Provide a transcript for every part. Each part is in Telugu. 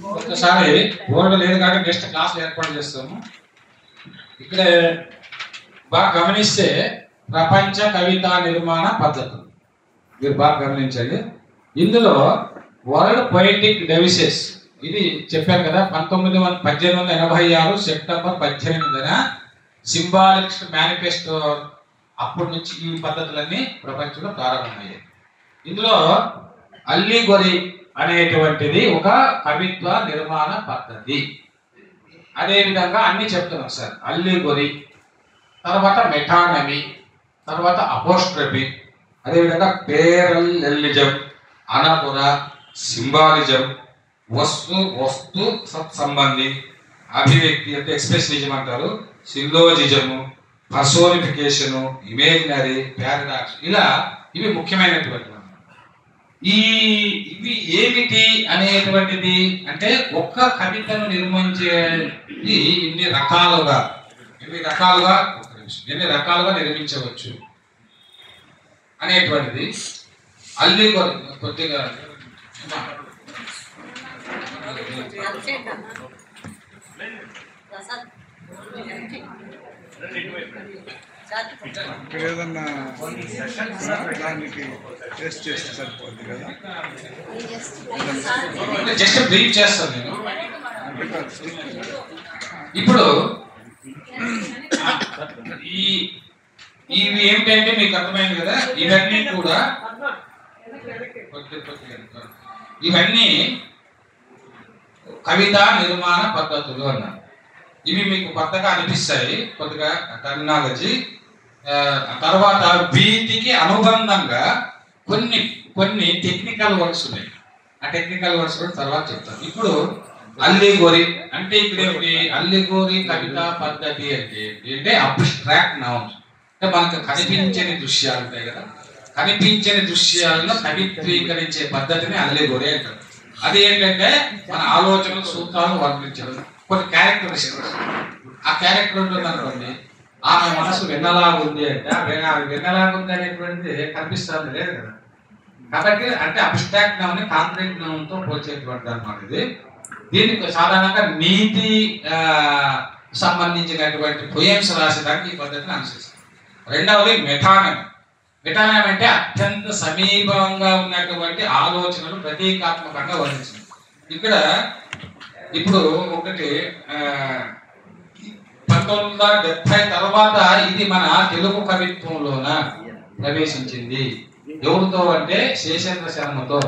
ఒకసారి బోర్డు లేదు కాబట్టి నెక్స్ట్ క్లాస్ ఏర్పాటు చేస్తాము. ఇక్కడ బాగా గమనిస్తే ప్రపంచ కవితా నిర్మాణ పద్ధతులు మీరు బాగా గమనించండి. ఇందులో వరల్డ్ పొయిటిక్ డెవిసెస్ ఇది చెప్పారు కదా, 1886 సెప్టెంబర్ 18న సింబాలిక్ మేనిఫెస్టో అప్పటి నుంచి ఈ పద్ధతులన్నీ ప్రపంచంలో ప్రారంభమయ్యాయి. ఇందులో అల్లిగొరి అనేటువంటిది ఒక కవిత్వ నిర్మాణ పద్ధతి. అదేవిధంగా అన్ని చెప్తున్నాం సార్. అల్లిగొరి, తర్వాత మెటానమీ, తర్వాత అపోస్ట్రఫీ, అదేవిధంగా పేరల్లెలిజం, అనపుర, సింబాలిజం, వస్తు సత్సంబంధి, అభివ్యక్తి అంటే ఎక్స్ప్రెషనిజం అంటారు, సిల్లోజిజము, పర్సోనిఫికేషను, ఇమేజినరీ, పారాడాక్స్, ఇలా ఇవి ముఖ్యమైనటువంటి. ఇవి ఏమిటి అనేటువంటిది అంటే ఒక్క కవితను నిర్మించేది ఎన్ని రకాలుగా నిర్మించవచ్చు అనేటువంటిది అల్లిగొరి. కొద్దిగా ఏదన్నా దానికి టెస్ట్ చేస్తే సరిపోద్ది కదా. జస్ట్ బ్రీఫ్ చేస్తాను నేను. ఇప్పుడు ఇవి ఏమిటంటే మీకు అర్థమైంది కదా, ఇవన్నీ కూడా ఇవన్నీ కవితా నిర్మాణ పద్ధతులు అన్నారు. ఇవి మీకు కొత్తగా అనిపిస్తాయి, కొద్దిగా టెర్మినాలజీ. తర్వాత వీటికి అనుబంధంగా కొన్ని టెక్నికల్ వర్డ్స్ ఉన్నాయి. ఆ టెక్నికల్ వర్డ్స్ కూడా తర్వాత చెప్తాను. ఇప్పుడు అల్లిగొరి అంటే ఇక్కడ ఏమిటి? అల్లిగొరి కవితా పద్ధతి అంటే అబ్స్ట్రాక్ట్ నౌన్స్, అంటే మనకు కనిపించని దృశ్యాలు ఉంటాయి కదా, కనిపించని దృశ్యాలను కవిత్వీకరించే పద్ధతిని అల్లిగొరి అంటారు. అది ఏంటంటే మన ఆలోచనలు, సూత్రాలను వర్ణించడం, కొన్ని క్యారెక్టరిస్టిక్స్. ఆ క్యారెక్టర్ ఉంటుంది అనుకోండి, ఆమె మనసు వెన్నలాగుంది అంటే వెన్నలాగుంది అనేటువంటిది కనిపిస్తుంది లేదు కదా. కాబట్టి అంటే అబ్స్ట్రాక్ట్ నౌన్ ని కాంక్రీట్ నౌన్ తో పోల్చేటువంటి అన్నమాట ఇది. దీనికి సాధారణంగా నీతి సంబంధించినటువంటి పొయమ్స్ రాసేదానికి ఈ పద్ధతిని అనుసరిస్తారు. రెండవది మెటానమీ. మెటానమీ అంటే అత్యంత సమీపంగా ఉన్నటువంటి ఆలోచనలు ప్రతీకాత్మకంగా వర్ణించింది. ఇక్కడ ఇప్పుడు ఒకటి 1970 తర్వాత ఇది మన తెలుగు కవిత్వంలోన ప్రవేశించింది. ఎవరితో అంటే శేషేంద్ర శర్మతో,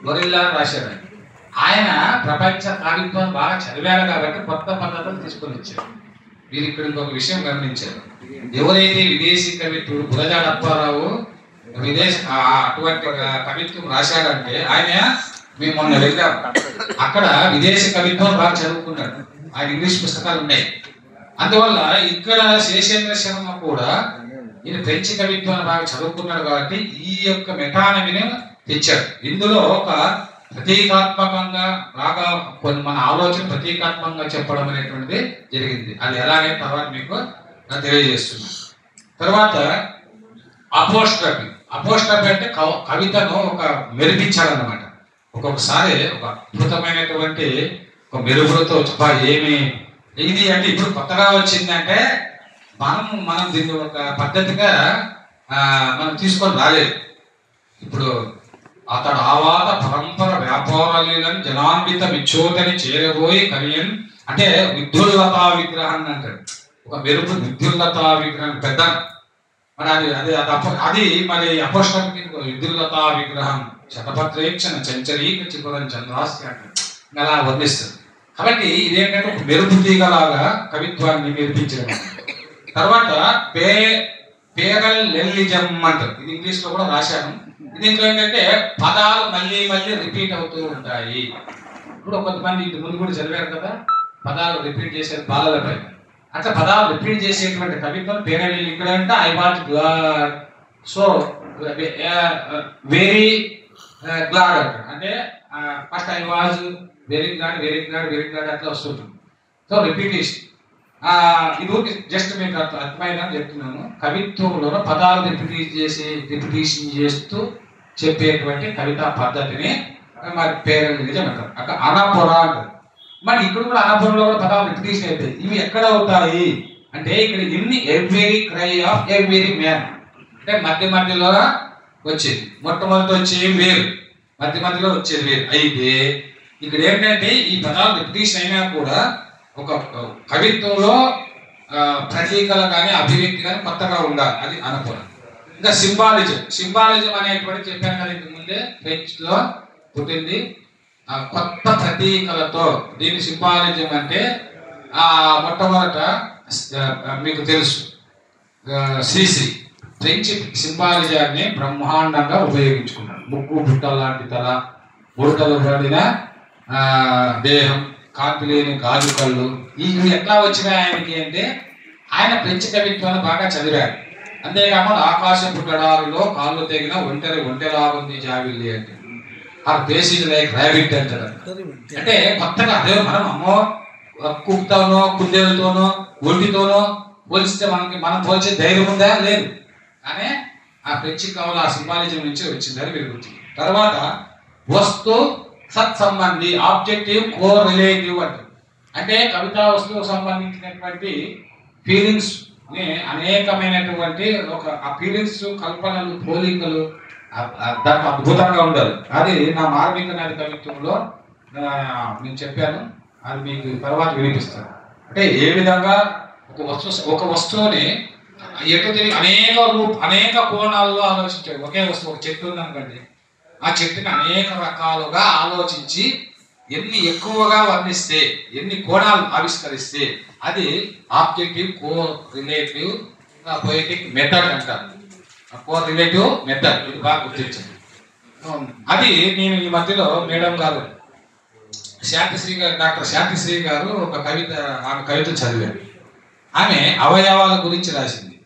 గొరిల్లా రాశాడు. ఆయన ప్రపంచ కవిత్వం బాగా చదివారు కాబట్టి కొత్త పద్ధతులు తీసుకొని వచ్చారు. మీరు ఇక్కడ ఇంకొక విషయం గమనించారు, ఎవరైతే విదేశీ కవిత్వుడు గురజాడ అప్పారావు అటువంటి కవిత్వం రాశాడంటే ఆయన, మేము మొన్న వెళ్ళాం, అక్కడ విదేశీ కవిత్వం బాగా చదువుకున్నాడు, ఆయన ఇంగ్లీష్ పుస్తకాలు ఉన్నాయి. అందువల్ల ఇక్కడ శేషేంద్ర శర్మ కూడా ఈయన ఫ్రెంచ్ కవిత్వాన్ని బాగా చదువుకున్నాడు కాబట్టి ఈ యొక్క మెటానమీని తెచ్చాడు. ఇందులో ఒక ప్రతీకాత్మకంగా బాగా కొన్ని మన ఆలోచన ప్రతీకాత్మకంగా చెప్పడం అనేటువంటిది జరిగింది. అది ఎలాగే తర్వాత మీకు తెలియజేస్తున్నాను. తర్వాత అపోస్ట్రఫీ. అపోస్ట్రఫీ అంటే కవితను ఒక మెరిపించాలన్నమాట. ఒక్కొక్కసారి ఒక అద్భుతమైనటువంటి ఒక మెరుగులతో ఏమి ఇది అంటే ఇప్పుడు కొత్తగా వచ్చిందంటే మనం దీన్ని ఒక పద్ధతిగా మనం తీసుకొని రాలేదు. ఇప్పుడు అతడు ఆవాత పరంపర వ్యాపారాలను జనాన్విత విచ్చోతని చేరబోయి కవియన్ అంటే విద్యుల్లతా విగ్రహాన్ని అంటాడు. ఒక మెరుపు విద్యుల్లతా విగ్రహం పెద్ద మరి అది మరి అపోస్ట్రఫీ విద్యుల్లతా విగ్రహం శతపత్రేక్షణ చంచరీక చిపురం చంద్రాస్తి అంటాడు, అలా వర్ణిస్తుంది. కాబట్టి ఇదేంటంటే ఒక మెరుపు తీగలాగా కవిత్వాన్ని మెరిపించడం. తర్వాత పేరల్లెలిజం అంటారు, ఇది ఇంగ్లీష్ లో కూడా రాశాను. దీంట్లో ఏంటంటే పదాలు మళ్ళీ మళ్ళీ రిపీట్ అవుతూ ఉంటాయి. ఇప్పుడు కొంతమంది ఇంటి ముందు కూడా చదివారు కదా, పదాలు రిపీట్ చేసేది బాలలపై. అట్లా పదాలు రిపీట్ చేసేటువంటి కవిత్వం పేరల్లెలి. ఇక్కడ అంటే I was glad, so very glad అంటారు. అంటే first I was very glad, very glad, very glad అట్లా వస్తుంటుంది. So repetition. ఇది జస్ట్ మీకు అర్థమైందని చెప్తున్నాను. కవిత్వంలో పదాలు రిపిటేషన్ చేస్తూ చెప్పేటువంటి కవితా పద్ధతిని మరి పేరల్లెలిజం అంటారు. అక్కడ అనపుర అంటారు. మరి ఇక్కడ కూడా అనాపురంలో కూడా పదాలు రిపిటేషన్ అవుతాయి. ఇవి ఎక్కడ అవుతాయి అంటే ఇక్కడ ఎన్ని every cry of every man అంటే మధ్యలో వచ్చేది, మొట్టమొదటి వచ్చేది వేరు, మధ్యలో వచ్చేది వేరు. అయితే ఇక్కడ ఏంటంటే ఈ పదాలు రిపిటేషన్ అయినా కూడా ఒక కవిత్వంలో ప్రతీకలు కానీ అభివ్యక్తి కానీ కొత్తగా ఉండాలి, అది అనుకూలం. ఇంకా సింబాలిజం అనేటువంటి చెప్పాను కదా ఇంతకు ముందే, ఫ్రెంచ్ లో పుట్టింది కొత్త ప్రతీకలతో. దీని సింబాలిజం అంటే మొట్టమొదట మీకు తెలుసు శ్రీశ్రీ ఫ్రెంచ్ సింబాలిజాన్ని బ్రహ్మాండంగా ఉపయోగించుకున్నాడు. ముక్కు బుట్ట లాంటి తల, బుడతలు పడిన దేహం, కాంతి లేని గాజు కళ్ళు, ఇవి ఎట్లా వచ్చినాయి ఆయనకి అంటే ఆయన ఫ్రెంచ్ కవిత్వాన్ని బాగా చదివాడు. అంతేకాకుండా ఆకాశపు గడారిలో కాళ్ళు తెగిన ఒంటెలాగుంది జాబిల్లి అంటే ఆ బేసిస్ లైక్ ర్యాబిట్ అంటారు. అంటే కొత్తగా అదే మనం అమ్మో కుక్కతోనో కుందేలతోనో ఒంటితోనో పోలిస్తే మనం పోల్చే ధైర్యం ఉందా? లేదు. కానీ ఆ ఫ్రెంచ్ కవులు ఆ సింబాలిజం నుంచి వచ్చిందని మీరు గుర్తు. తర్వాత వస్తు సత్సంబంధి, ఆబ్జెక్టివ్ కో రిలేటివ్ అంటారు. అంటే కవితా వస్తువుకు సంబంధించినటువంటి ఫీలింగ్స్ ని అనేకమైనటువంటి ఒక ఆ ఫీలింగ్స్, కల్పనలు, పోలికలు దాంట్లో అద్భుతంగా ఉండాలి. అది నా మార్మిక నది కవిత్వంలో నేను చెప్పాను, అది మీకు తర్వాత వినిపిస్తాను. అంటే ఏ విధంగా ఒక వస్తువుని ఎటు తిరిగి అనేక కోణాల్లో ఆలోచించాడు. ఒకే వస్తువు, ఒక చెట్టు ఉందనుకోండి, ఆ చెట్టుని అనేక రకాలుగా ఆలోచించి ఎన్ని ఎక్కువగా వర్ణిస్తే, ఎన్ని కోణాలు ఆవిష్కరిస్తే అది ఆబ్జెక్టివ్ కో రిలేటివ్ పొయిటిక్ మెథడ్ అంటారు. కో రిలేటివ్ మెథడ్, ఇది బాగా గుర్తించండి. అది నేను ఈ మధ్యలో మేడం గారు డాక్టర్ శాంతిశ్రీ గారు ఆమె కవిత చదివారు. ఆమె అవయవాల గురించి రాసింది.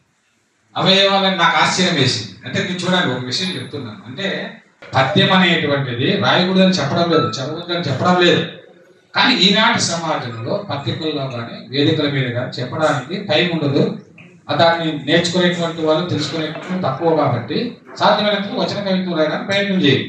అవయవాలని నాకు ఆశ్చర్యం వేసింది. అంటే నేను చూడండి, ఒక విషయం చెప్తున్నాను. అంటే పద్యం అనేటువంటిది రాయకూడదు అని చెప్పడం లేదు, చదవద్దు అని చెప్పడం లేదు. కానీ ఈనాటి సమాజంలో పత్రికల్లో కానీ వేదికల మీద కానీ చెప్పడానికి టైం ఉండదు. దాన్ని నేర్చుకునేటువంటి వాళ్ళు, తెలుసుకునేటువంటి తక్కువ. కాబట్టి సాధ్యమైనంత వచన కవిత్వం రాయడానికి ప్రయత్నం చేయండి.